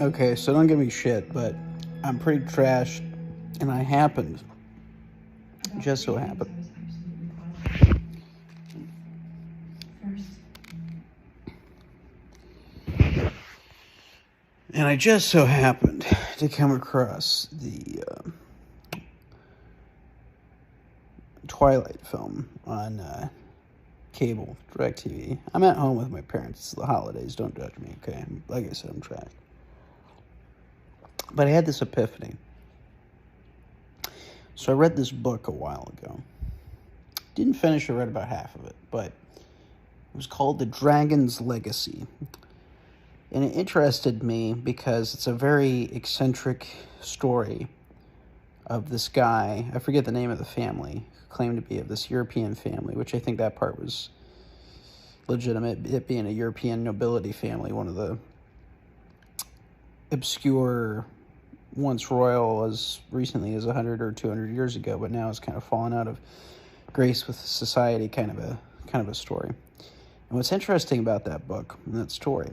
Okay, so don't give me shit, but I'm pretty trashed, and I happened, just so happened, and I just so happened to come across the Twilight film on cable, DirecTV. I'm at home with my parents. It's the holidays. Don't judge me, okay? Like I said, I'm trashed. But I had this epiphany. So I read this book a while ago. Didn't finish it, read about half of it, but it was called The Dragon's Legacy. And it interested me because it's a very eccentric story of this guy. I forget the name of the family, claimed to be of this European family, which I think that part was legitimate, it being a European nobility family, one of the obscure, once royal as recently as 100 or 200 years ago, but now it's kind of fallen out of grace with society, kind of a story. And what's interesting about that book and that story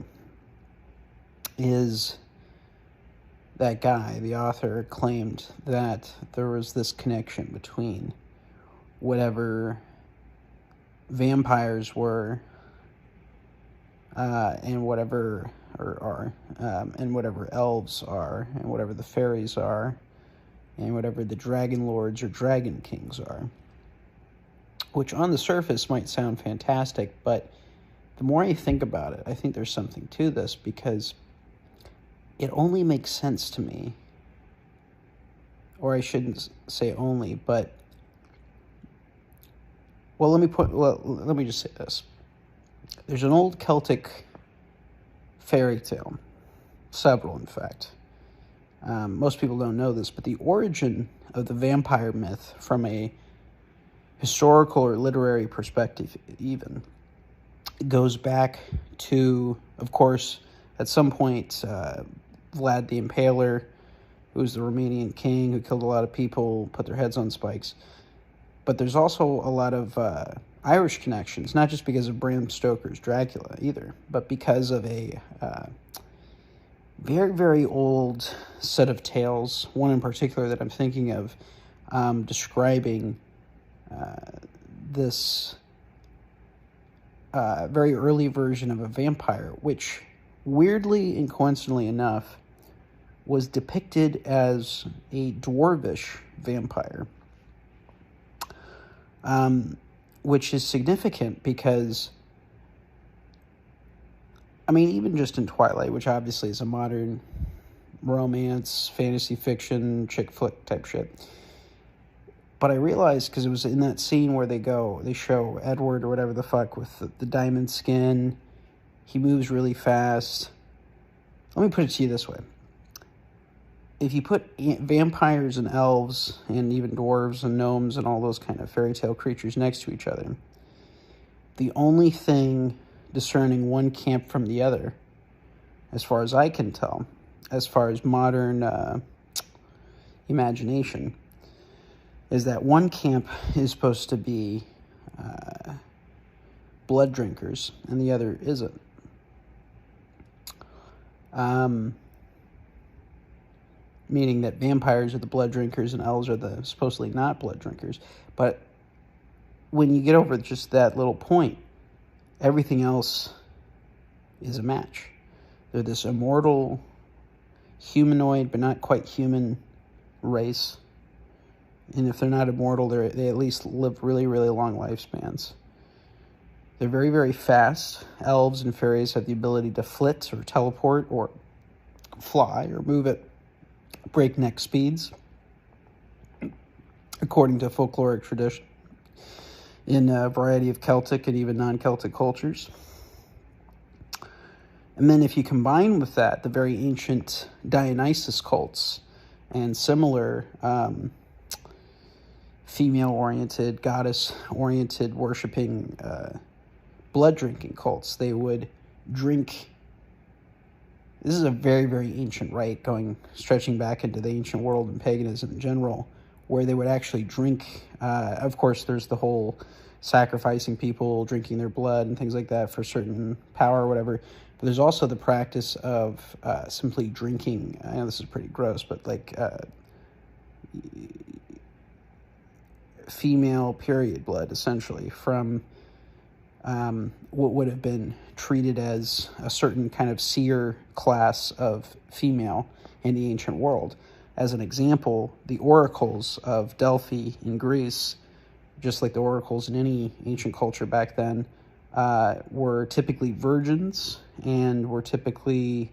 is that guy, the author, claimed that there was this connection between whatever vampires were and whatever and whatever elves are, and whatever the faeries are, and whatever the dragon lords or dragon kings are. Which on the surface might sound fantastic, but the more I think about it, I think there's something to this, because it only makes sense to me, or I shouldn't say only, but, well, let me just say this. There's an old Celtic fairy tale, several in fact. Most people don't know this, but the origin of the vampire myth from a historical or literary perspective even goes back to, of course, at some point, Vlad the Impaler, who was the Romanian king who killed a lot of people, put their heads on spikes. But there's also a lot of Irish connections, not just because of Bram Stoker's Dracula either, but because of a very, very old set of tales, one in particular that I'm thinking of, describing this very early version of a vampire, which weirdly and coincidentally enough was depicted as a dwarvish vampire. Which is significant because, I mean, even just in Twilight, which obviously is a modern romance, fantasy fiction, chick flick type shit. But I realized, because it was in that scene where they show Edward or whatever the fuck with the diamond skin. He moves really fast. Let me put it to you this way. If you put vampires and elves and even dwarves and gnomes and all those kind of fairy tale creatures next to each other, the only thing discerning one camp from the other, as far as I can tell, as far as modern imagination, is that one camp is supposed to be blood drinkers and the other isn't. Meaning that vampires are the blood drinkers and elves are the supposedly not blood drinkers. But when you get over just that little point, everything else is a match. They're this immortal, humanoid, but not quite human race. And if they're not immortal, they at least live really, really long lifespans. They're very, very fast. Elves and fairies have the ability to flit or teleport or fly or move at breakneck speeds, according to folkloric tradition, in a variety of Celtic and even non-Celtic cultures. And then if you combine with that the very ancient Dionysus cults and similar female-oriented, goddess-oriented, worshipping, blood-drinking cults, they would drink. This is a very, very ancient rite, stretching back into the ancient world and paganism in general, where they would actually drink. Of course, there's the whole sacrificing people, drinking their blood and things like that for certain power or whatever. But there's also the practice of simply drinking. I know this is pretty gross, but like female period blood, essentially, from what would have been treated as a certain kind of seer class of female in the ancient world. As an example, the oracles of Delphi in Greece, just like the oracles in any ancient culture back then, were typically virgins and were typically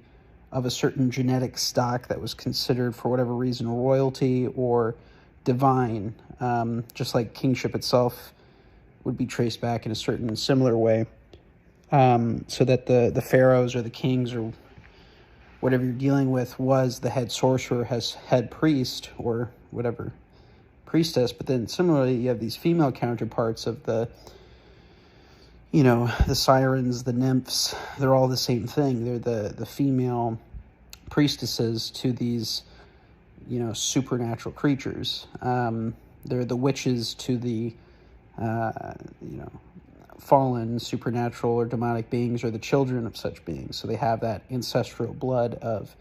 of a certain genetic stock that was considered, for whatever reason, royalty or divine, just like kingship itself would be traced back in a certain similar way, so that the pharaohs or the kings or whatever you're dealing with was the head sorcerer, head priest, or whatever priestess. But then similarly, you have these female counterparts of the sirens, the nymphs. They're all the same thing. They're the female priestesses to these, supernatural creatures. They're the witches to the, fallen supernatural or demonic beings, or the children of such beings. So they have that ancestral blood of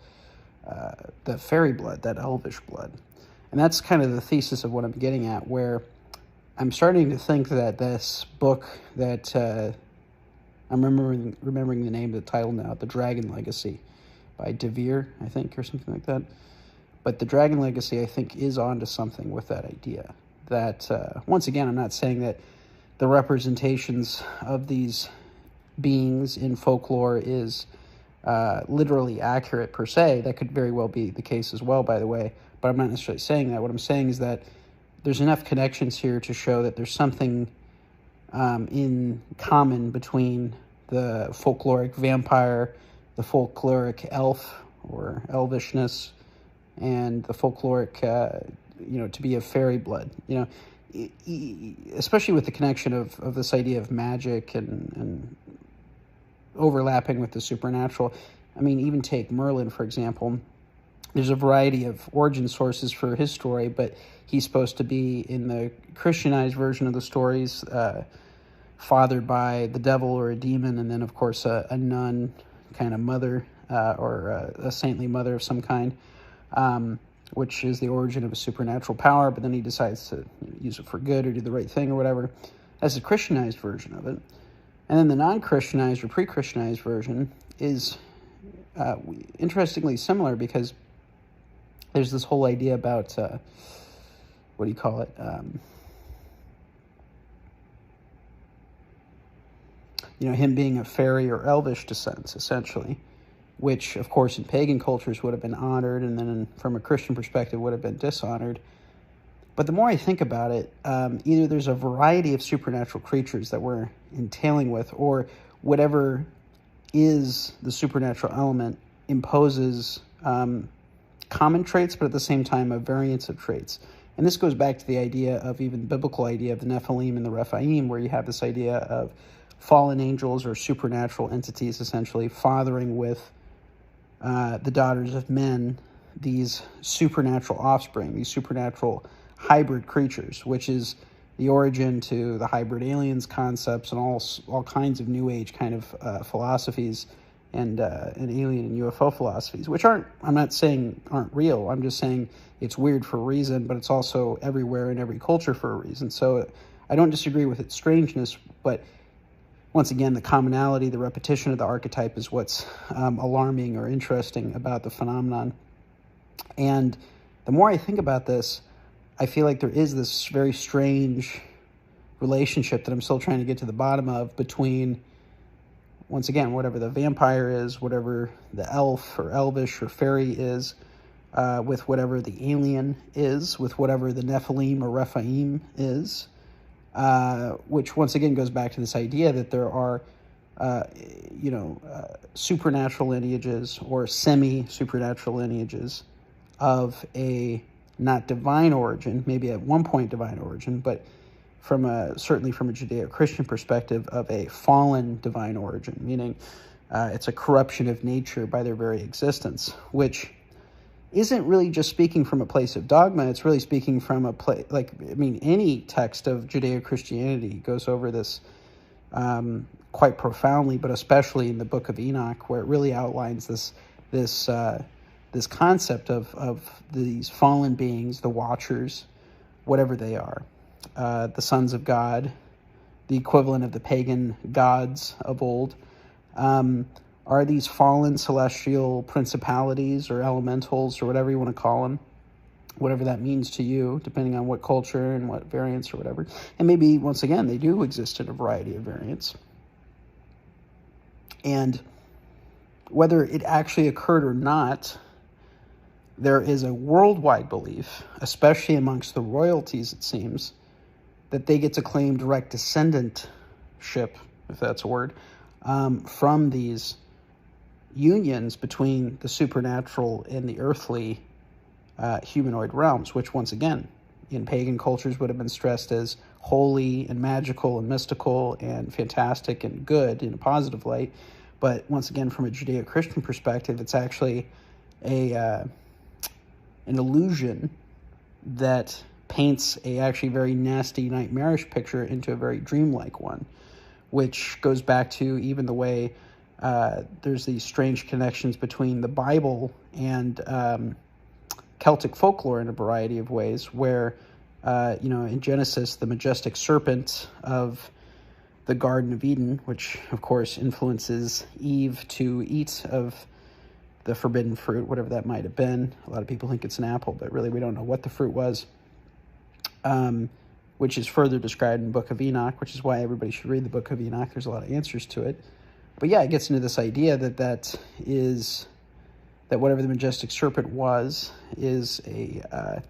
the fairy blood, that elvish blood. And that's kind of the thesis of what I'm getting at, where I'm starting to think that this book that I'm remembering the name of the title now, The Dragon Legacy by DeVere, I think, or something like that. But The Dragon Legacy, I think, is onto something with that idea. That, once again, I'm not saying that the representations of these beings in folklore is literally accurate per se. That could very well be the case as well, by the way. But I'm not necessarily saying that. What I'm saying is that there's enough connections here to show that there's something in common between the folkloric vampire, the folkloric elf or elvishness, and the folkloric, to be of fairy blood. Especially with the connection of this idea of magic and overlapping with the supernatural. I mean, even take Merlin, for example. There's a variety of origin sources for his story, but he's supposed to be, in the Christianized version of the stories, fathered by the devil or a demon, and then, of course, a nun kind of mother, or a saintly mother of some kind, which is the origin of a supernatural power, but then he decides to use it for good or do the right thing or whatever. That's the Christianized version of it. And then the non-Christianized or pre-Christianized version is interestingly similar, because there's this whole idea about, him being of fairy or elvish descent, essentially, which, of course, in pagan cultures would have been honored, and then from a Christian perspective would have been dishonored. But the more I think about it, either there's a variety of supernatural creatures that we're entailing with, or whatever is the supernatural element imposes common traits, but at the same time a variance of traits. And this goes back to the idea of, even the biblical idea of the Nephilim and the Rephaim, where you have this idea of fallen angels or supernatural entities essentially fathering with the daughters of men these supernatural offspring, these supernatural hybrid creatures, which is the origin to the hybrid aliens concepts and all kinds of new age kind of philosophies and alien and UFO philosophies, which I'm not saying aren't real. I'm just saying it's weird for a reason, but it's also everywhere in every culture for a reason. So I don't disagree with its strangeness, but once again, the commonality, the repetition of the archetype is what's alarming or interesting about the phenomenon. And the more I think about this, I feel like there is this very strange relationship that I'm still trying to get to the bottom of between, once again, whatever the vampire is, whatever the elf or elvish or fairy is, with whatever the alien is, with whatever the Nephilim or Rephaim is, which once again goes back to this idea that there are, supernatural lineages or semi-supernatural lineages of a not divine origin, maybe at one point divine origin, but certainly from a Judeo-Christian perspective, of a fallen divine origin, meaning it's a corruption of nature by their very existence, which isn't really just speaking from a place of dogma. It's really speaking from a place, any text of Judeo-Christianity goes over this quite profoundly, but especially in the Book of Enoch, where it really outlines this concept of these fallen beings, the Watchers, whatever they are, the sons of God, the equivalent of the pagan gods of old, are these fallen celestial principalities or elementals or whatever you want to call them, whatever that means to you, depending on what culture and what variants or whatever. And maybe, once again, they do exist in a variety of variants. And whether it actually occurred or not, there is a worldwide belief, especially amongst the royalties, it seems, that they get to claim direct descendantship, if that's a word, from these unions between the supernatural and the earthly humanoid realms, which, once again, in pagan cultures would have been stressed as holy and magical and mystical and fantastic and good in a positive light. But once again, from a Judeo-Christian perspective, it's actually an illusion that paints a actually very nasty, nightmarish picture into a very dreamlike one, which goes back to even the way there's these strange connections between the Bible and Celtic folklore in a variety of ways, where, in Genesis, the majestic serpent of the Garden of Eden, which, of course, influences Eve to eat of the forbidden fruit, whatever that might have been. A lot of people think it's an apple, but really we don't know what the fruit was, which is further described in the Book of Enoch, which is why everybody should read the Book of Enoch. There's a lot of answers to it. But yeah, it gets into this idea that whatever the majestic serpent was is a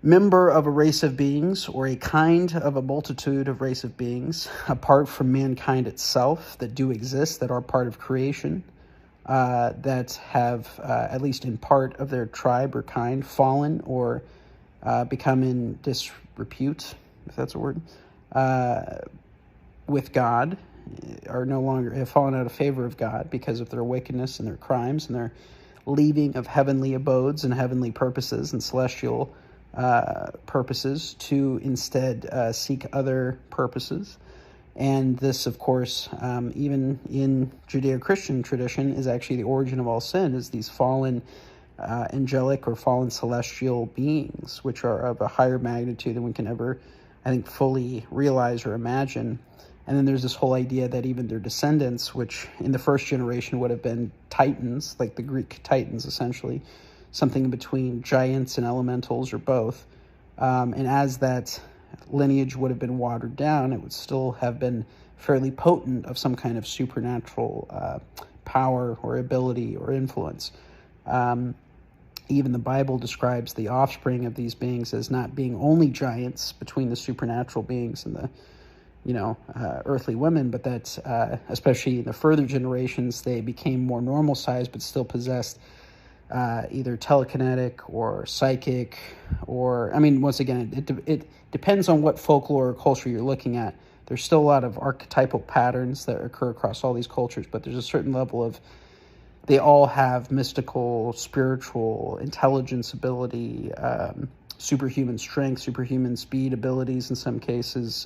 member of a race of beings, or a kind of a multitude of race of beings apart from mankind itself, that do exist, that are part of creation, that have, at least in part of their tribe or kind, fallen or become in disrepute, if that's a word, with God, are no longer, have fallen out of favor of God because of their wickedness and their crimes and their leaving of heavenly abodes and heavenly purposes and celestial purposes to instead seek other purposes. And this, of course, even in Judeo-Christian tradition, is actually the origin of all sin, is these fallen angelic or fallen celestial beings, which are of a higher magnitude than we can ever, I think, fully realize or imagine. And then there's this whole idea that even their descendants, which in the first generation would have been titans, like the Greek titans, essentially, something in between giants and elementals or both. And as that lineage would have been watered down, it would still have been fairly potent of some kind of supernatural power or ability or influence. Even the Bible describes the offspring of these beings as not being only giants between the supernatural beings and the earthly women, but that especially in the further generations, they became more normal sized, but still possessed either telekinetic or psychic, or, once again, it depends on what folklore or culture you're looking at. There's still a lot of archetypal patterns that occur across all these cultures, but there's a certain level of, they all have mystical, spiritual, intelligence, ability, superhuman strength, superhuman speed abilities in some cases,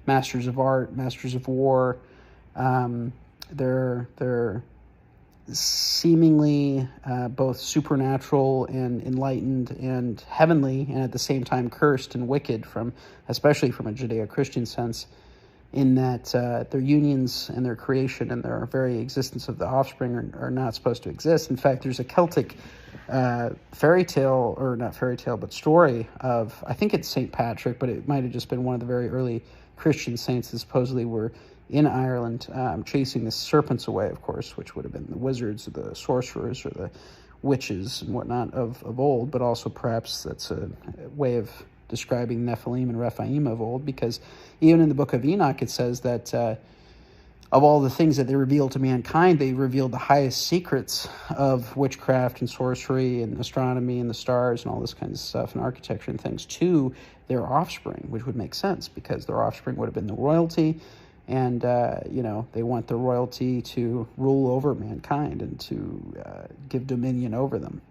masters of art, masters of war. They're seemingly both supernatural and enlightened and heavenly, and at the same time cursed and wicked, especially from a Judeo-Christian sense, in that their unions and their creation and their very existence of the offspring are not supposed to exist. In fact, there's a Celtic fairy tale, or not fairy tale, but story of, I think it's St. Patrick, but it might have just been one of the very early Christian saints that supposedly were in Ireland chasing the serpents away, of course, which would have been the wizards or the sorcerers or the witches and whatnot of old, but also perhaps that's a way of describing Nephilim and Rephaim of old, because even in the Book of Enoch it says that of all the things that they revealed to mankind, they revealed the highest secrets of witchcraft and sorcery and astronomy and the stars and all this kind of stuff and architecture and things to their offspring, which would make sense because their offspring would have been the royalty, and they want the royalty to rule over mankind and to give dominion over them.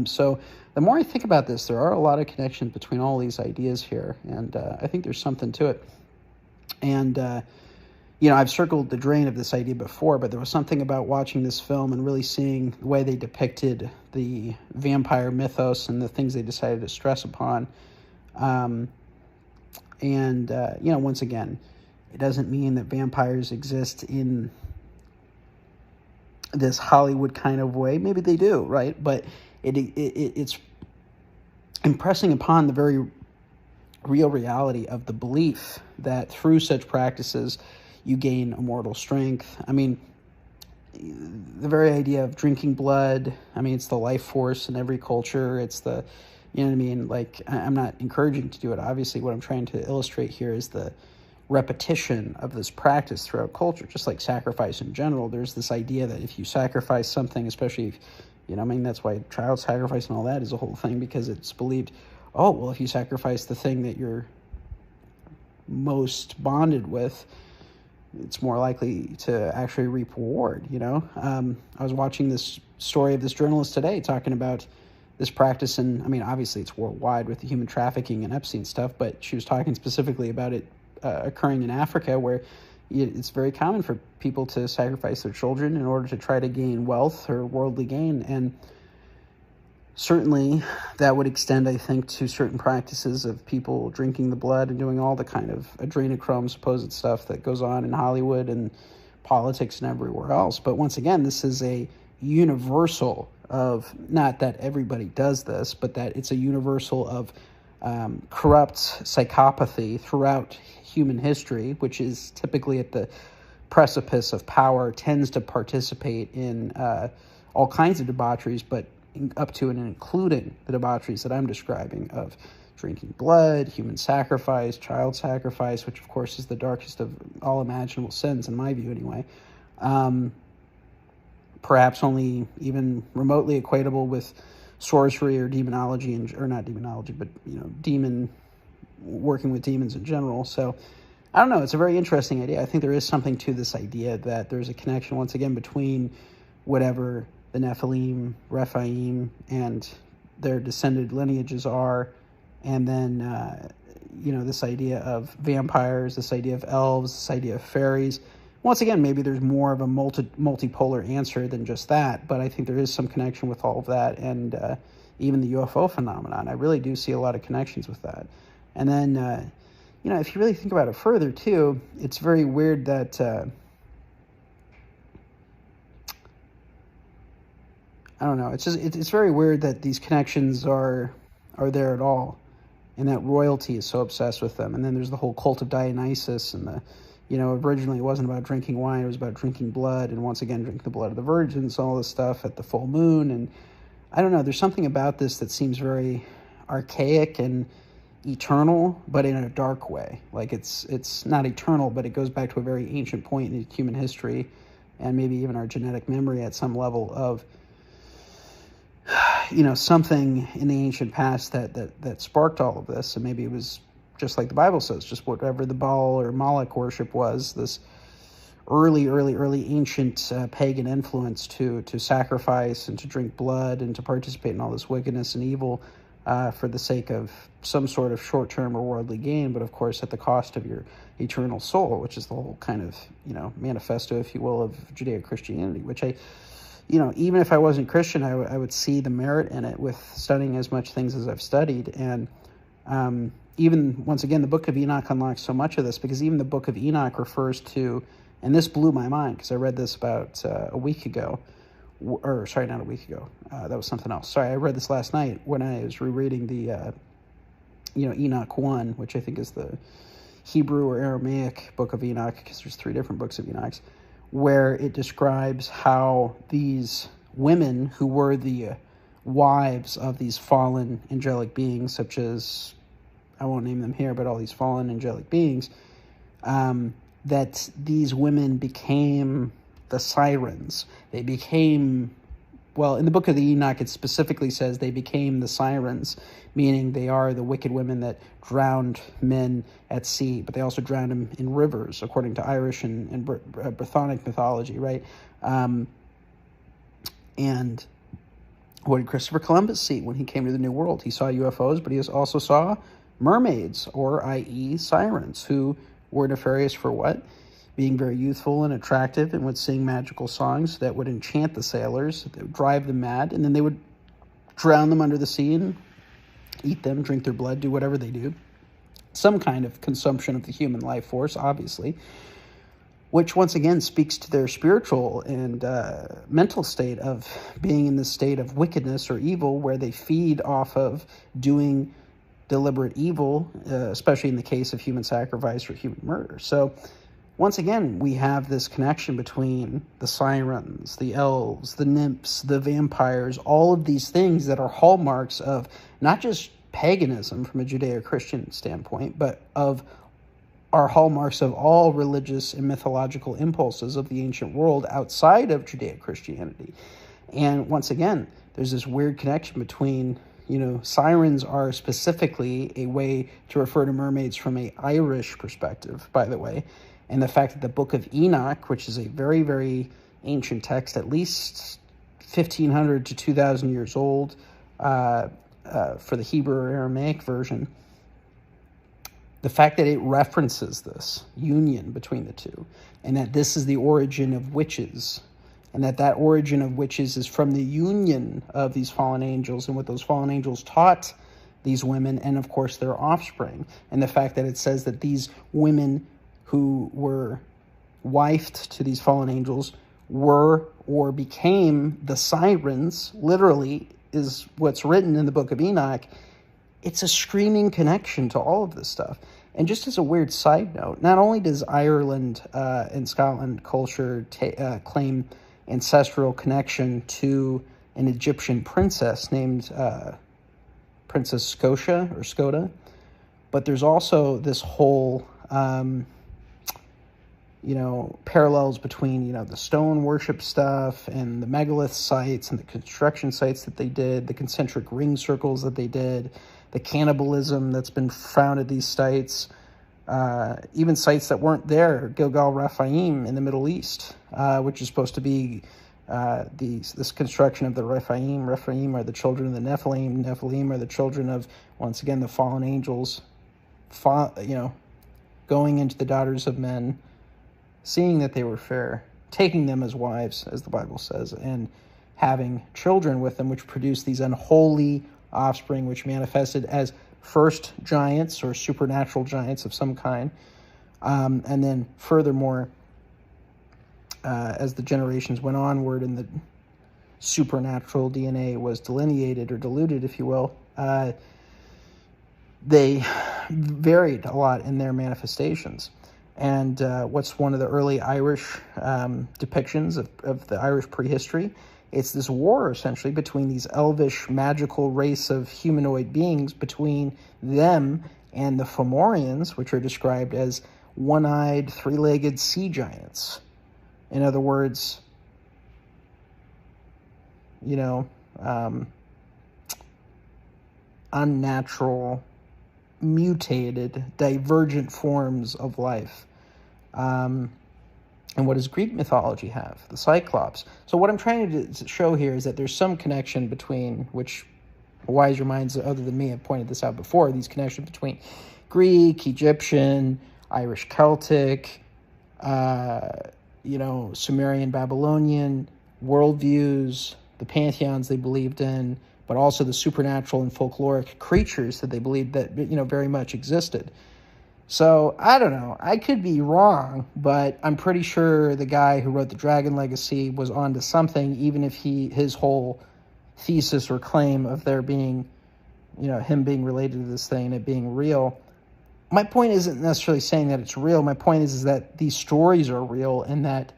So the more I think about this, there are a lot of connections between all these ideas here, and I think there's something to it. And, I've circled the drain of this idea before, but there was something about watching this film and really seeing the way they depicted the vampire mythos and the things they decided to stress upon. Once again, it doesn't mean that vampires exist in this Hollywood kind of way. Maybe they do, right? But it's impressing upon the very real reality of the belief that through such practices you gain immortal strength. I mean, the very idea of drinking blood, I mean, it's the life force in every culture. It's the, you know what I mean? Like, I'm not encouraging to do it. Obviously, what I'm trying to illustrate here is the repetition of this practice throughout culture, just like sacrifice in general. There's this idea that if you sacrifice something, especially if, that's why child sacrifice and all that is a whole thing, because it's believed, oh, well, if you sacrifice the thing that you're most bonded with, it's more likely to actually reap reward, I was watching this story of this journalist today talking about this practice, and I mean, obviously it's worldwide with the human trafficking and Epstein stuff, but she was talking specifically about it occurring in Africa, where it's very common for people to sacrifice their children in order to try to gain wealth or worldly gain. And certainly that would extend, I think, to certain practices of people drinking the blood and doing all the kind of adrenochrome supposed stuff that goes on in Hollywood and politics and everywhere else. But once again, this is a universal of, not that everybody does this, but that it's a universal of corrupt psychopathy throughout human history, which is typically at the precipice of power, tends to participate in all kinds of debaucheries, but up to and including the debaucheries that I'm describing of drinking blood, human sacrifice, child sacrifice, which of course is the darkest of all imaginable sins in my view anyway. Perhaps only even remotely equatable with sorcery or demonology, or not demonology, but working with demons in general. So I don't know, it's a very interesting idea. I think there is something to this idea that there's a connection once again between whatever the Nephilim, Rephaim, and their descended lineages are, and then this idea of vampires, this idea of elves, this idea of faeries. Once again, maybe there's more of a multipolar answer than just that, but I think there is some connection with all of that, and even the UFO phenomenon. I really do see a lot of connections with that. And then, if you really think about it further, too, it's very weird that, I don't know, it's very weird that these connections are there at all, and that royalty is so obsessed with them. And then there's the whole cult of Dionysus, and originally it wasn't about drinking wine, it was about drinking blood, and once again, drinking the blood of the virgins, all this stuff at the full moon. And I don't know, there's something about this that seems very archaic and eternal, but in a dark way. Like, it's not eternal, but it goes back to a very ancient point in human history, and maybe even our genetic memory at some level of, something in the ancient past that sparked all of this. And maybe it was just like the Bible says, just whatever the Baal or Moloch worship was, this early ancient pagan influence to sacrifice and to drink blood and to participate in all this wickedness and evil for the sake of some sort of short-term or worldly gain, but of course at the cost of your eternal soul, which is the whole kind of, manifesto, if you will, of Judeo-Christianity, which even if I wasn't Christian, I would see the merit in it with studying as much things as I've studied. And even, once again, the Book of Enoch unlocks so much of this, because even the Book of Enoch refers to, and this blew my mind, because I read this about a week ago, or sorry, not a week ago, that was something else. Sorry, I read this last night when I was rereading the, Enoch 1, which I think is the Hebrew or Aramaic Book of Enoch, because there's 3 different books of Enoch, where it describes how these women who were the wives of these fallen angelic beings, such as, I won't name them here, but all these fallen angelic beings, that these women became the sirens. They became, well, in the Book of the Enoch, it specifically says they became the sirens, meaning they are the wicked women that drowned men at sea, but they also drowned them in rivers, according to Irish and Brythonic mythology, right? And what did Christopher Columbus see when he came to the New World? He saw UFOs, but he also saw mermaids, or i.e. sirens, who were nefarious for what? Being very youthful and attractive, and would sing magical songs that would enchant the sailors, that would drive them mad, and then they would drown them under the sea and eat them, drink their blood, do whatever they do. Some kind of consumption of the human life force, obviously, which once again speaks to their spiritual and mental state of being in this state of wickedness or evil, where they feed off of doing deliberate evil, especially in the case of human sacrifice or human murder. So once again, we have this connection between the sirens, the elves, the nymphs, the vampires, all of these things that are hallmarks of not just paganism from a Judeo-Christian standpoint, but of are hallmarks of all religious and mythological impulses of the ancient world outside of Judeo-Christianity. And once again, there's this weird connection between, sirens are specifically a way to refer to mermaids from an Irish perspective, by the way. And the fact that the Book of Enoch, which is a very, very ancient text, at least 1,500 to 2,000 years old for the Hebrew or Aramaic version, the fact that it references this union between the two, and that this is the origin of witches, and that origin of witches is from the union of these fallen angels and what those fallen angels taught these women, and of course their offspring, and the fact that it says that these women who were wifed to these fallen angels were or became the sirens, literally is what's written in the Book of Enoch. It's a screaming connection to all of this stuff. And just as a weird side note, not only does Ireland and Scotland culture claim ancestral connection to an Egyptian princess named Princess Scotia or Skoda, but there's also this whole parallels between, the stone worship stuff and the megalith sites and the construction sites that they did, the concentric ring circles that they did, the cannibalism that's been found at these sites, even sites that weren't there, Gilgal Rephaim in the Middle East, which is supposed to be this construction of the Rephaim. Rephaim are the children of the Nephilim. Nephilim are the children of, once again, the fallen angels, going into the daughters of men, seeing that they were fair, taking them as wives, as the Bible says, and having children with them, which produced these unholy offspring, which manifested as first giants or supernatural giants of some kind. And then furthermore, as the generations went onward and the supernatural DNA was delineated or diluted, if you will, they varied a lot in their manifestations. And what's one of the early Irish depictions of the Irish prehistory? It's this war, essentially, between these elvish, magical race of humanoid beings, between them and the Fomorians, which are described as one-eyed, three-legged sea giants. In other words, unnatural, mutated, divergent forms of life. And what does Greek mythology have? The Cyclops. So what I'm trying to show here is that there's some connection between, which wiser minds other than me have pointed this out before, these connections between Greek, Egyptian, Irish Celtic, Sumerian, Babylonian worldviews, the pantheons they believed in, but also the supernatural and folkloric creatures that they believed that, very much existed. So, I don't know. I could be wrong, but I'm pretty sure the guy who wrote The Dragon Legacy was onto something, even if his whole thesis or claim of there being, him being related to this thing and it being real. My point isn't necessarily saying that it's real. My point is that these stories are real, and that,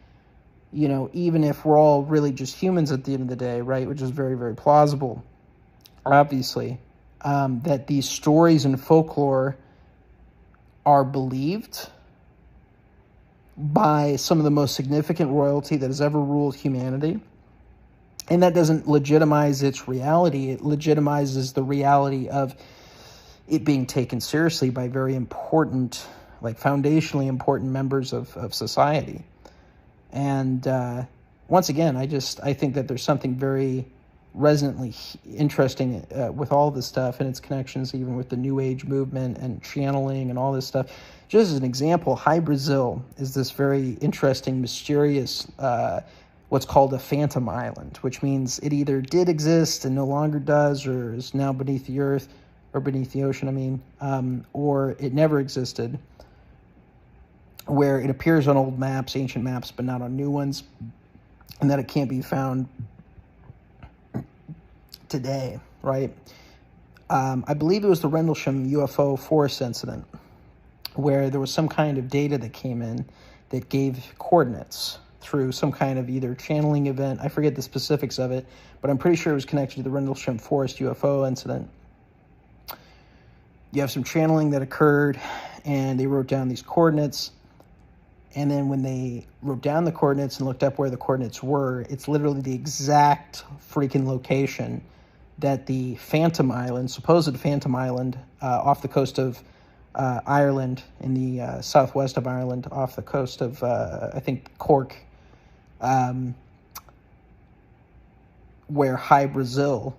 even if we're all really just humans at the end of the day, right, which is very, very plausible, obviously, that these stories and folklore are believed by some of the most significant royalty that has ever ruled humanity. And that doesn't legitimize its reality. It legitimizes the reality of it being taken seriously by very important, foundationally important members of society. And once again, I think that there's something very resonantly interesting with all this stuff and its connections, even with the New Age movement and channeling and all this stuff. Just as an example, High Brazil is this very interesting, mysterious, what's called a phantom island, which means it either did exist and no longer does, or is now beneath the earth, or beneath the ocean, or it never existed, where it appears on old maps, ancient maps, but not on new ones, and that it can't be found today, right? I believe it was the Rendlesham UFO forest incident, where there was some kind of data that came in that gave coordinates through some kind of either channeling event. I forget the specifics of it, but I'm pretty sure it was connected to the Rendlesham Forest UFO incident. You have some channeling that occurred, and they wrote down these coordinates. And then when they wrote down the coordinates and looked up where the coordinates were, it's literally the exact freaking location that the Phantom Island, supposed Phantom Island, off the coast of Ireland, in the southwest of Ireland, off the coast of, I think, Cork, where High Brazil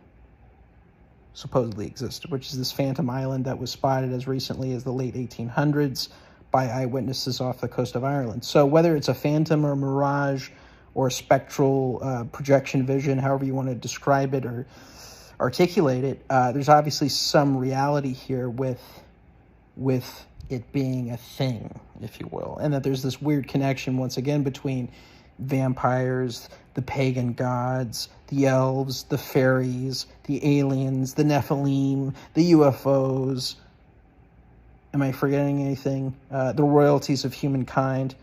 supposedly existed, which is this Phantom Island that was spotted as recently as the late 1800s by eyewitnesses off the coast of Ireland. So whether it's a phantom or a mirage or a spectral projection vision, however you want to describe it or articulate it, there's obviously some reality here with it being a thing, if you will, and that there's this weird connection once again between vampires, the pagan gods, the elves, the faeries, the aliens, the Nephilim, the UFOs. Am I forgetting anything? The royalties of humankind.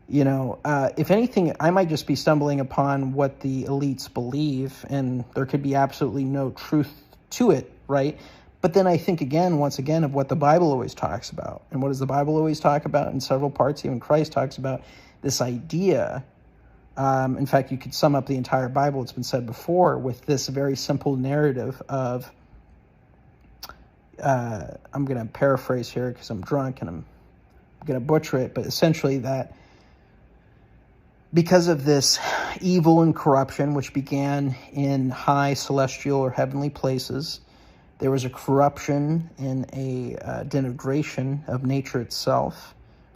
If anything, I might just be stumbling upon what the elites believe, and there could be absolutely no truth to it, right? But then I think once again, of what the Bible always talks about. And what does the Bible always talk about? In several parts, even Christ talks about this idea. In fact, you could sum up the entire Bible, it's been said before, with this very simple narrative of, I'm going to paraphrase here because I'm drunk and I'm going to butcher it, but essentially that because of this evil and corruption, which began in high celestial or heavenly places, there was a corruption and a denigration of nature itself,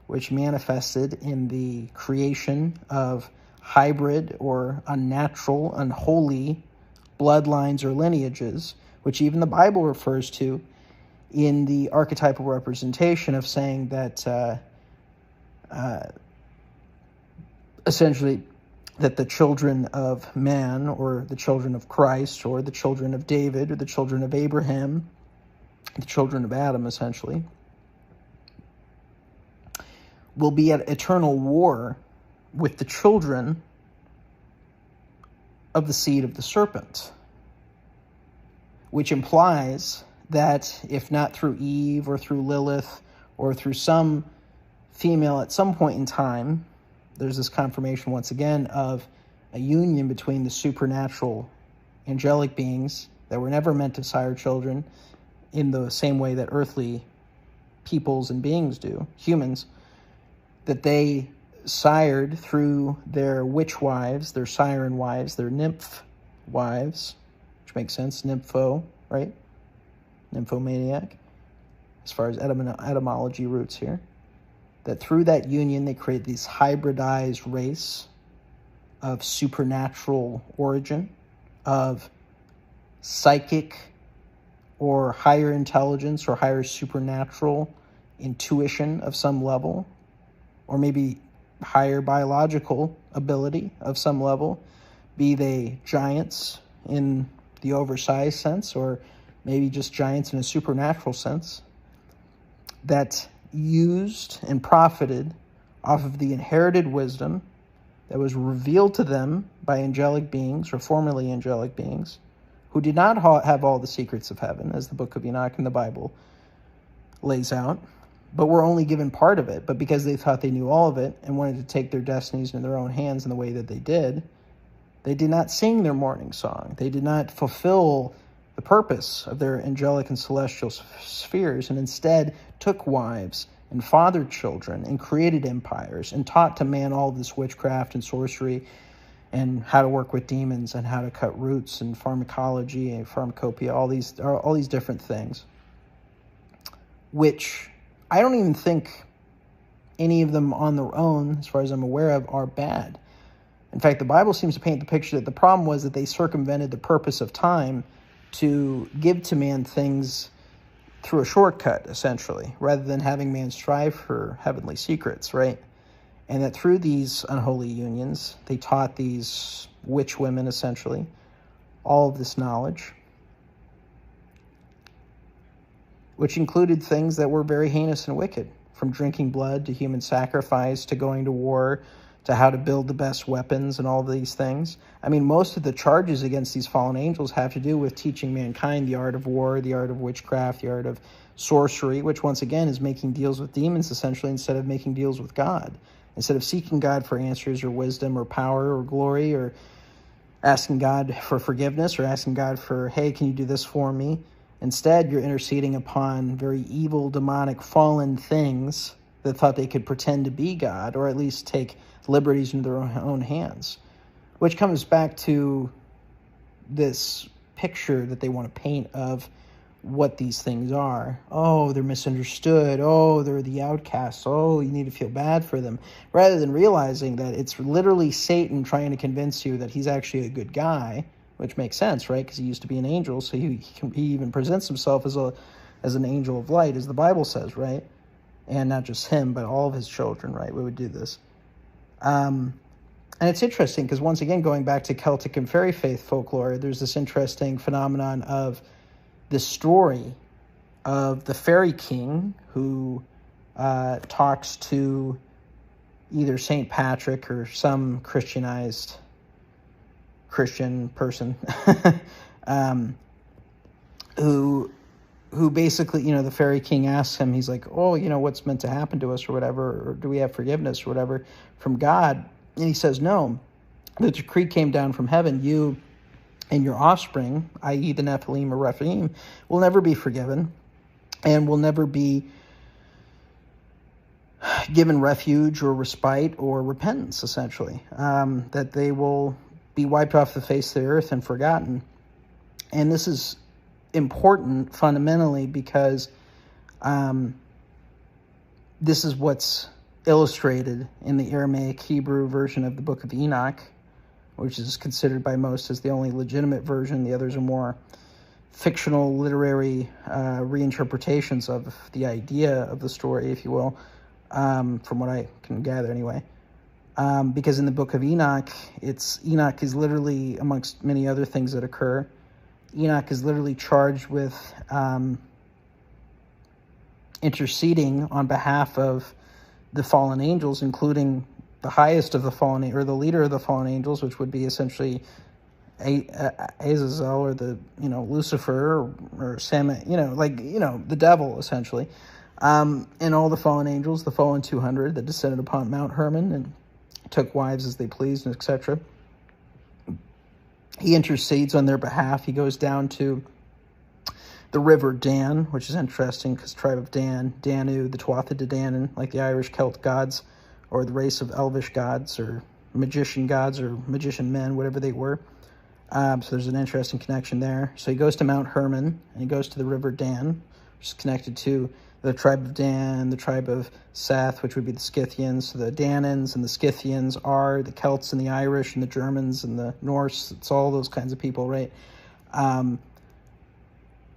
which manifested in the creation of hybrid or unnatural, unholy bloodlines or lineages, which even the Bible refers to in the archetypal representation of saying that essentially that the children of man, or the children of Christ, or the children of David, or the children of Abraham, the children of Adam, essentially, will be at eternal war with the children of the seed of the serpent, which implies that if not through Eve or through Lilith or through some female at some point in time, there's this confirmation once again of a union between the supernatural angelic beings that were never meant to sire children in the same way that earthly peoples and beings do, humans, that they sired through their witch wives, their siren wives, their nymph wives, which makes sense, nympho, right? Nymphomaniac, as far as etymology roots here. That through that union, they create this hybridized race of supernatural origin, of psychic or higher intelligence or higher supernatural intuition of some level, or maybe higher biological ability of some level, be they giants in the oversized sense, or maybe just giants in a supernatural sense, that used and profited off of the inherited wisdom that was revealed to them by angelic beings, or formerly angelic beings, who did not have all the secrets of heaven, as the book of Enoch in the Bible lays out, but were only given part of it. But because they thought they knew all of it and wanted to take their destinies in their own hands in the way that they did not sing their morning song. They did not fulfill the purpose of their angelic and celestial spheres, and instead took wives and fathered children and created empires and taught to man all this witchcraft and sorcery and how to work with demons and how to cut roots and pharmacology and pharmacopoeia, all these different things, which I don't even think any of them on their own, as far as I'm aware of, are bad. In fact, the Bible seems to paint the picture that the problem was that they circumvented the purpose of time to give to man things through a shortcut, essentially, rather than having man strive for heavenly secrets, right? And that through these unholy unions, they taught these witch women, essentially, all of this knowledge, which included things that were very heinous and wicked, from drinking blood to human sacrifice to going to war to how to build the best weapons and all these things. I mean, most of the charges against these fallen angels have to do with teaching mankind the art of war, the art of witchcraft, the art of sorcery, which once again is making deals with demons essentially instead of making deals with God. Instead of seeking God for answers or wisdom or power or glory or asking God for forgiveness or asking God for, hey, can you do this for me? Instead, you're interceding upon very evil, demonic, fallen things that thought they could pretend to be God or at least take liberties into their own hands, which comes back to this picture that they want to paint of what these things are. Oh, they're misunderstood. Oh, they're the outcasts. Oh, you need to feel bad for them. Rather than realizing that it's literally Satan trying to convince you that he's actually a good guy, which makes sense, right? Because he used to be an angel, so he even presents himself as an angel of light, as the Bible says, right? And not just him, but all of his children, right? We would do this. And it's interesting because, once again, going back to Celtic and fairy faith folklore, there's this interesting phenomenon of the story of the fairy king who talks to either St. Patrick or some Christianized Christian person who basically, the fairy king asks him, he's like, oh, what's meant to happen to us or whatever, or do we have forgiveness or whatever from God? And he says, no, the decree came down from heaven. You and your offspring, i.e. the Nephilim or Rephaim, will never be forgiven and will never be given refuge or respite or repentance, essentially, that they will be wiped off the face of the earth and forgotten. And this is important fundamentally because this is what's illustrated in the Aramaic Hebrew version of the Book of Enoch, which is considered by most as the only legitimate version. The others are more fictional, literary reinterpretations of the idea of the story, if you will, from what I can gather anyway. Because in the Book of Enoch, Enoch is literally, amongst many other things that occur, Enoch is literally charged with interceding on behalf of the fallen angels, including the highest of the fallen, or the leader of the fallen angels, which would be essentially Azazel, or the Lucifer, or Sam, the devil essentially, and all the fallen angels, the fallen 200 that descended upon Mount Hermon and took wives as they pleased, etc. He intercedes on their behalf. He goes down to the river Dan, which is interesting because tribe of Dan, Danu, the Tuatha De Danann, like the Irish Celt gods, or the race of elvish gods, or magician gods, or magician men, whatever they were. So there's an interesting connection there. So he goes to Mount Hermon, and he goes to the river Dan, which is connected to the tribe of Dan, the tribe of Seth, which would be the Scythians. So the Danans and the Scythians are the Celts and the Irish and the Germans and the Norse. It's all those kinds of people, right?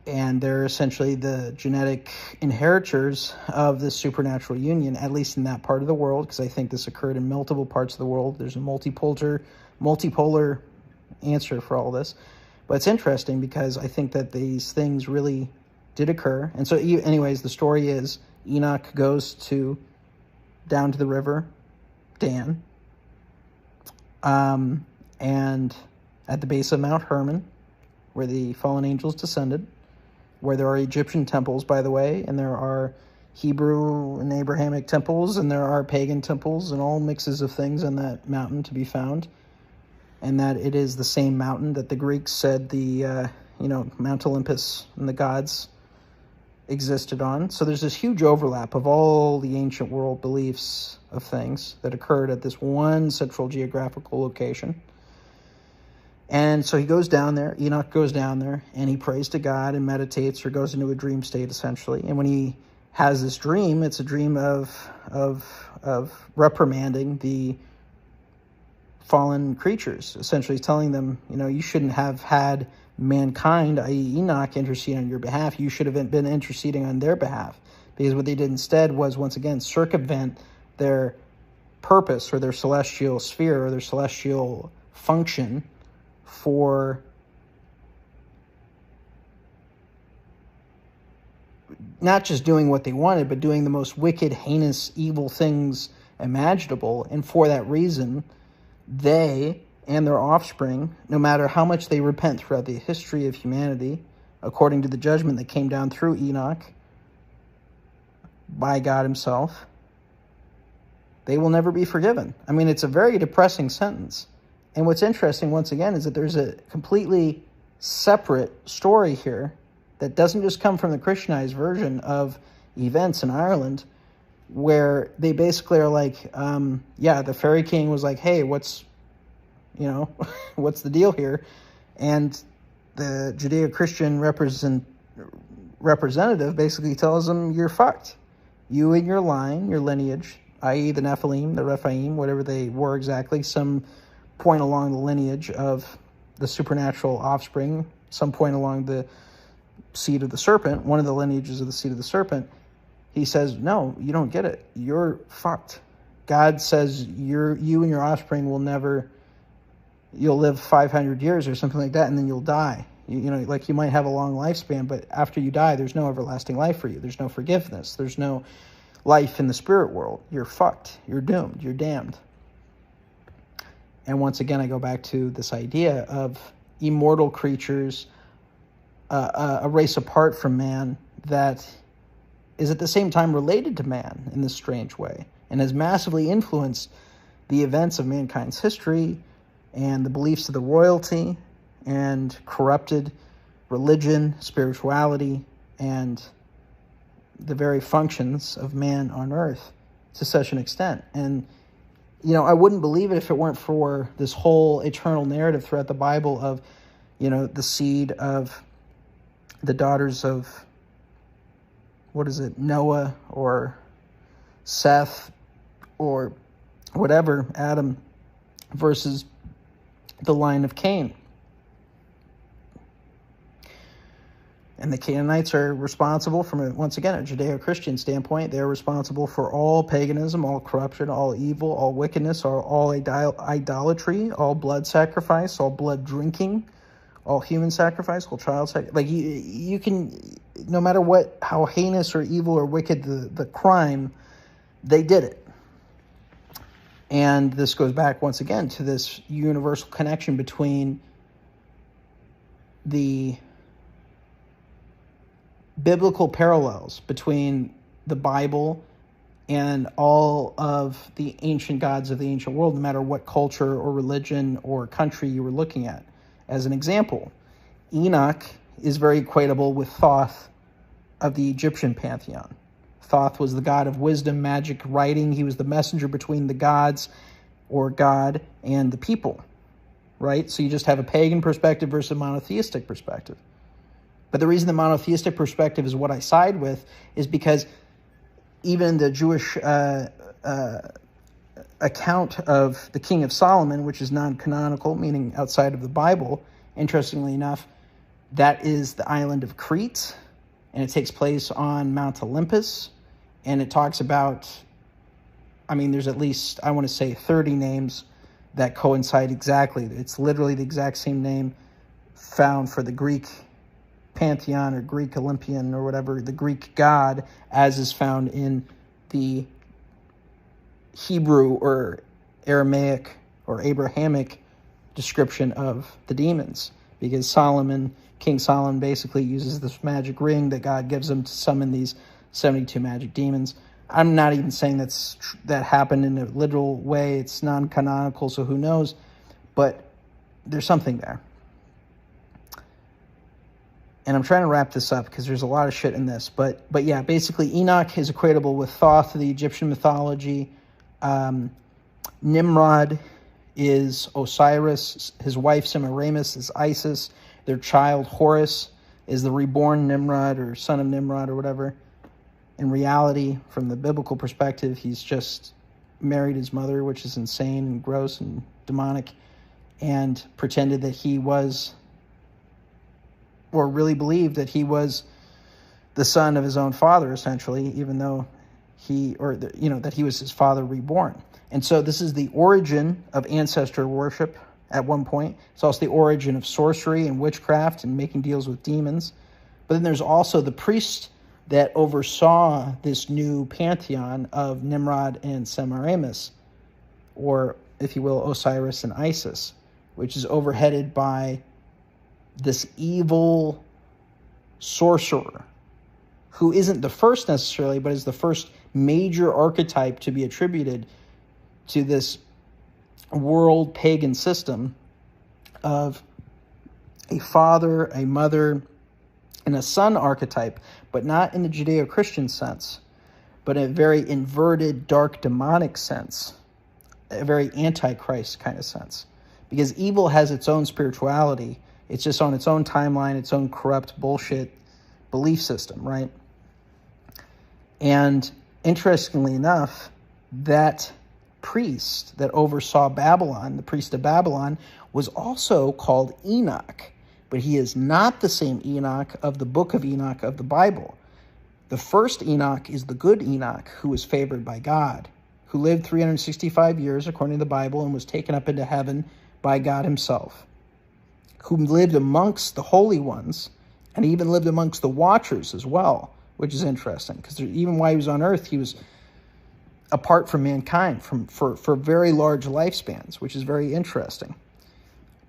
And they're essentially the genetic inheritors of this supernatural union, at least in that part of the world, because I think this occurred in multiple parts of the world. There's a multipolar answer for all this. But it's interesting because I think that these things really did occur. And so anyways, the story is Enoch goes down to the river Dan, and at the base of Mount Hermon, where the fallen angels descended, where there are Egyptian temples, by the way, and there are Hebrew and Abrahamic temples, and there are pagan temples, and all mixes of things on that mountain to be found, and that it is the same mountain that the Greeks said the Mount Olympus and the gods existed on. So there's this huge overlap of all the ancient world beliefs of things that occurred at this one central geographical location. And so he goes down there, Enoch goes down there, and he prays to God and meditates, or goes into a dream state, essentially. And when he has this dream. It's a dream of reprimanding the fallen creatures, essentially telling them, you shouldn't have had mankind, i.e. Enoch, intercede on your behalf. You should have been interceding on their behalf, because what they did instead was, once again, circumvent their purpose or their celestial sphere or their celestial function for not just doing what they wanted, but doing the most wicked, heinous, evil things imaginable. And for that reason, they and their offspring, no matter how much they repent throughout the history of humanity, according to the judgment that came down through Enoch by God himself, they will never be forgiven. I mean, it's a very depressing sentence. And what's interesting, once again, is that there's a completely separate story here that doesn't just come from the Christianized version of events in Ireland, where they basically are like, the fairy king was like, hey, what's the deal here? And the Judeo-Christian representative basically tells them, you're fucked. You and your line, your lineage, i.e. the Nephilim, the Rephaim, whatever they were exactly, some point along the lineage of the supernatural offspring, some point along the seed of the serpent, one of the lineages of the seed of the serpent. He says, no, you don't get it. You're fucked. God says you and your offspring will never, you'll live 500 years or something like that, and then you'll die. Like you might have a long lifespan, but after you die, there's no everlasting life for you. There's no forgiveness. There's no life in the spirit world. You're fucked. You're doomed. You're damned. And once again, I go back to this idea of immortal creatures, a race apart from man that is at the same time related to man in this strange way and has massively influenced the events of mankind's history and the beliefs of the royalty and corrupted religion, spirituality, and the very functions of man on earth to such an extent. And, I wouldn't believe it if it weren't for this whole eternal narrative throughout the Bible of, the seed of the daughters of, Noah or Seth or whatever, Adam, versus the line of Cain. And the Canaanites are responsible from, once again, a Judeo-Christian standpoint. They're responsible for all paganism, all corruption, all evil, all wickedness, all idolatry, all blood sacrifice, all blood drinking, all human sacrifice, all child sacrifice. Like you can, no matter how heinous or evil or wicked the crime, they did it. And this goes back once again to this universal connection between the biblical parallels between the Bible and all of the ancient gods of the ancient world, no matter what culture or religion or country you were looking at. As an example, Enoch is very equatable with Thoth of the Egyptian pantheon. Thoth was the god of wisdom, magic, writing. He was the messenger between the gods or God and the people, right? So you just have a pagan perspective versus a monotheistic perspective. But the reason the monotheistic perspective is what I side with is because even the Jewish account of the King of Solomon, which is non-canonical, meaning outside of the Bible, interestingly enough, that is the island of Crete, and it takes place on Mount Olympus, and it talks about, there's at least, 30 names that coincide exactly. It's literally the exact same name found for the Greek pantheon or Greek Olympian or whatever, the Greek god, as is found in the Hebrew or Aramaic or Abrahamic description of the demons. Because King Solomon basically uses this magic ring that God gives him to summon these 72 magic demons. I'm not even saying that happened in a literal way. It's non-canonical, so who knows? But there's something there. And I'm trying to wrap this up because there's a lot of shit in this. But yeah, basically Enoch is equatable with Thoth of the Egyptian mythology. Nimrod is Osiris. His wife Semiramis is Isis. Their child Horus is the reborn Nimrod or son of Nimrod or whatever. In reality, from the biblical perspective, he's just married his mother, which is insane and gross and demonic, and pretended that he was, or really believed that he was the son of his own father, essentially, even though that he was his father reborn. And so this is the origin of ancestor worship at one point. It's also the origin of sorcery and witchcraft and making deals with demons. But then there's also the priest that oversaw this new pantheon of Nimrod and Semiramis, or, if you will, Osiris and Isis, which is overheaded by this evil sorcerer, who isn't the first necessarily, but is the first major archetype to be attributed to this world pagan system of a father, a mother, and a son archetype, but not in the Judeo-Christian sense, but in a very inverted, dark, demonic sense, a very antichrist kind of sense. Because evil has its own spirituality. It's just on its own timeline, its own corrupt bullshit belief system, right? And interestingly enough, that priest that oversaw Babylon, the priest of Babylon, was also called Enoch. But he is not the same Enoch of the book of Enoch of the Bible. The first Enoch is the good Enoch, who was favored by God, who lived 365 years according to the Bible and was taken up into heaven by God himself, who lived amongst the holy ones and even lived amongst the watchers as well, which is interesting, because even while he was on earth, he was apart from mankind for very large lifespans, which is very interesting.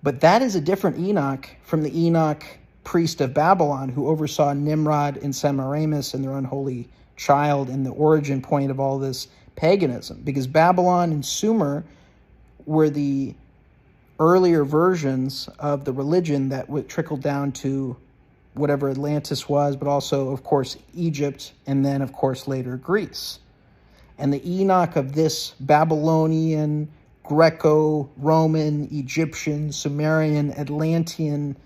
But that is a different Enoch from the Enoch priest of Babylon, who oversaw Nimrod and Semiramis and their unholy child, and the origin point of all this paganism. Because Babylon and Sumer were the earlier versions of the religion that would trickle down to whatever Atlantis was, but also, of course, Egypt, and then, of course, later Greece. And the Enoch of this Babylonian, Greco-Roman, Egyptian, Sumerian, Atlantean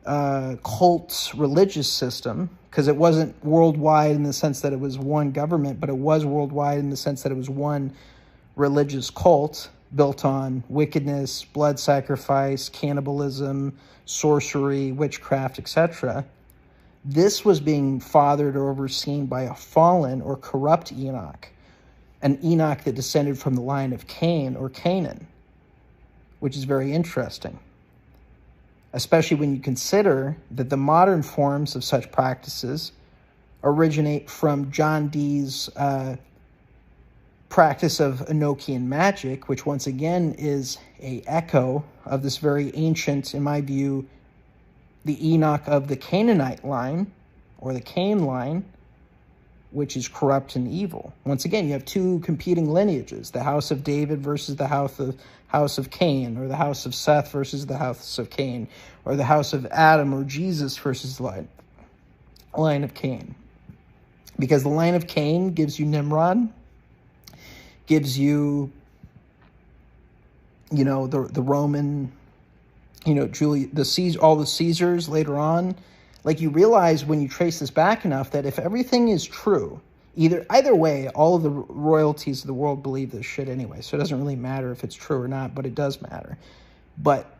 cult religious system, because it wasn't worldwide in the sense that it was one government, but it was worldwide in the sense that it was one religious cult built on wickedness, blood sacrifice, cannibalism, sorcery, witchcraft, etc. This was being fathered or overseen by a fallen or corrupt Enoch, an Enoch that descended from the line of Cain or Canaan, which is very interesting, especially when you consider that the modern forms of such practices originate from John Dee's practice of Enochian magic, which once again is an echo of this very ancient, in my view, the Enoch of the Canaanite line, or the Cain line, which is corrupt and evil. Once again, you have two competing lineages, the house of David versus the house of Cain, or the house of Seth versus the house of Cain, or the house of Adam or Jesus versus the line of Cain. Because the line of Cain gives you Nimrod, gives you, the Roman, all the Caesars later on. Like, you realize when you trace this back enough that if everything is true, either way, all of the royalties of the world believe this shit anyway, so it doesn't really matter if it's true or not, but it does matter. But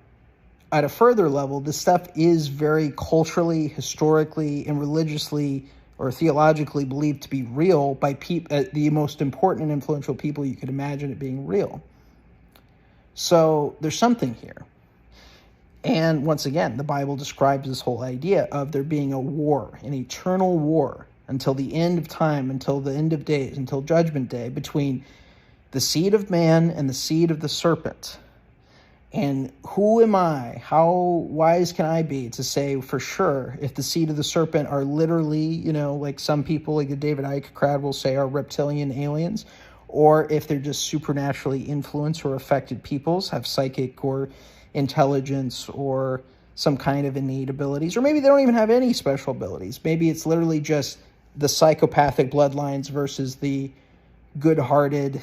at a further level, this stuff is very culturally, historically, and religiously or theologically believed to be real by the most important and influential people you could imagine it being real. So there's something here. And once again, the Bible describes this whole idea of there being a war, an eternal war, until the end of time, until the end of days, until Judgment Day, between the seed of man and the seed of the serpent. And who am I? How wise can I be to say for sure if the seed of the serpent are literally, like some people, like the David Icke crowd will say, are reptilian aliens, or if they're just supernaturally influenced or affected peoples, have psychic or intelligence or some kind of innate abilities, or maybe they don't even have any special abilities. Maybe it's literally just the psychopathic bloodlines versus the good-hearted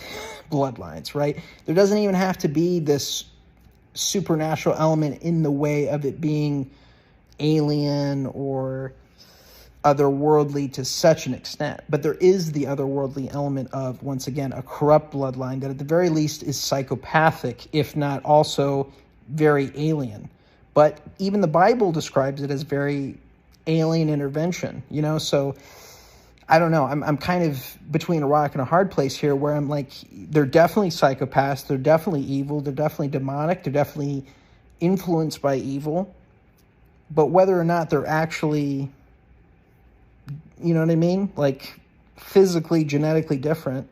bloodlines, right? There doesn't even have to be this supernatural element in the way of it being alien or otherworldly to such an extent. But there is the otherworldly element of, once again, a corrupt bloodline that at the very least is psychopathic, if not also very alien. But even the Bible describes it as very alien intervention, you know? So I don't know. I'm kind of between a rock and a hard place here, where I'm like, they're definitely psychopaths. They're definitely evil. They're definitely demonic. They're definitely influenced by evil. But whether or not they're actually, you know what I mean? Like physically, genetically different.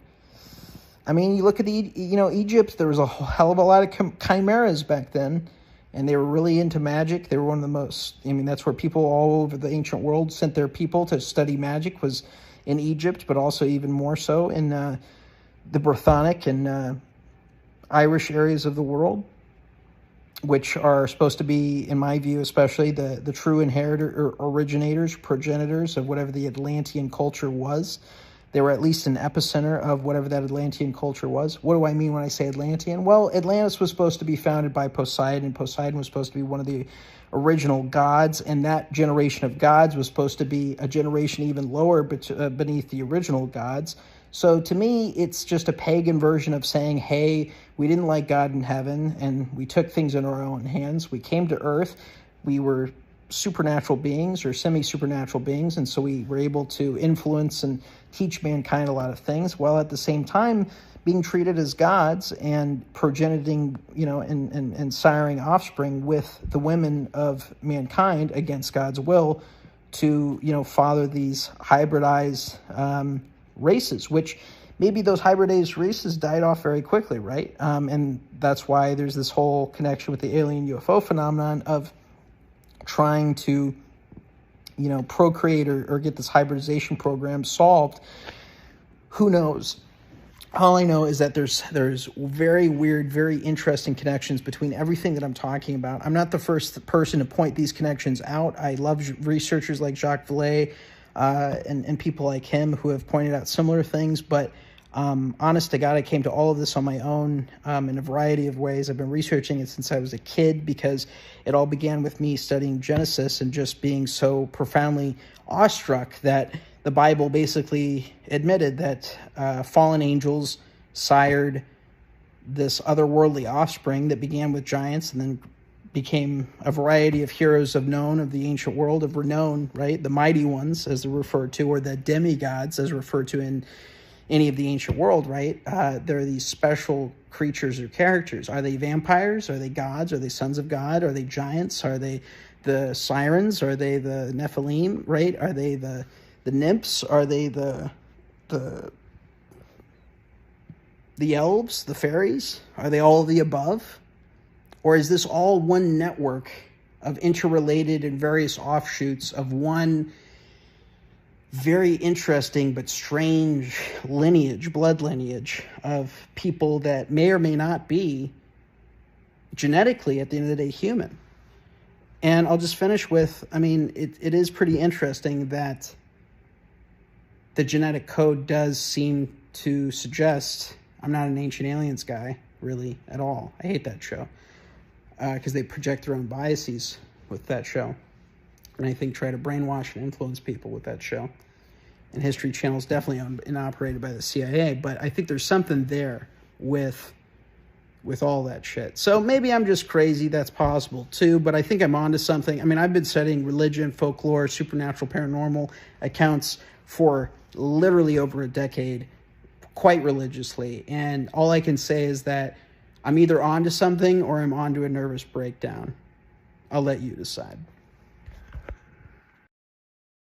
I mean, you look at Egypt, there was a hell of a lot of chimeras back then, and they were really into magic. They were one of the most, I mean, that's where people all over the ancient world sent their people to study magic, was in Egypt, but also even more so in the Brythonic and Irish areas of the world, which are supposed to be, in my view, especially the true originators, progenitors of whatever the Atlantean culture was. They were at least an epicenter of whatever that Atlantean culture was. What do I mean when I say Atlantean? Well, Atlantis was supposed to be founded by Poseidon. Poseidon was supposed to be one of the original gods, and that generation of gods was supposed to be a generation even lower beneath the original gods. So to me, it's just a pagan version of saying, hey, we didn't like God in heaven, and we took things in our own hands. We came to earth. We were supernatural beings or semi-supernatural beings, and so we were able to influence and teach mankind a lot of things, while at the same time being treated as gods and progeniting, you know, and siring offspring with the women of mankind against God's will to, you know, father these hybridized races, which maybe those hybridized races died off very quickly, right? And that's why there's this whole connection with the alien UFO phenomenon of trying to, you know, procreate or get this hybridization program solved. Who knows? All I know is that there's very weird, very interesting connections between everything that I'm talking about. I'm not the first person to point these connections out. I love researchers like Jacques Vallée and people like him who have pointed out similar things, but honest to God, I came to all of this on my own in a variety of ways. I've been researching it since I was a kid, because it all began with me studying Genesis and just being so profoundly awestruck that the Bible basically admitted that fallen angels sired this otherworldly offspring that began with giants and then became a variety of heroes of the ancient world, of renown, right? The mighty ones, as they're referred to, or the demigods, as referred to in any of the ancient world, right? There are these special creatures or characters. Are they vampires? Are they gods? Are they sons of God? Are they giants? Are they the sirens? Are they the Nephilim, right? Are they the nymphs? Are they the elves, the faeries? Are they all of the above? Or is this all one network of interrelated and various offshoots of one very interesting but strange lineage, blood lineage of people that may or may not be genetically, at the end of the day, human? And I'll just finish with, I mean, it is pretty interesting that the genetic code does seem to suggest, I'm not an Ancient Aliens guy, really, at all. I hate that show, because they project their own biases with that show. And I think try to brainwash and influence people with that show. And History Channel is definitely owned and operated by the CIA, but I think there's something there with all that shit. So maybe I'm just crazy, that's possible too, but I think I'm onto something. I mean, I've been studying religion, folklore, supernatural, paranormal accounts for literally over a decade, quite religiously, and all I can say is that I'm either onto something or I'm onto a nervous breakdown. I'll let you decide.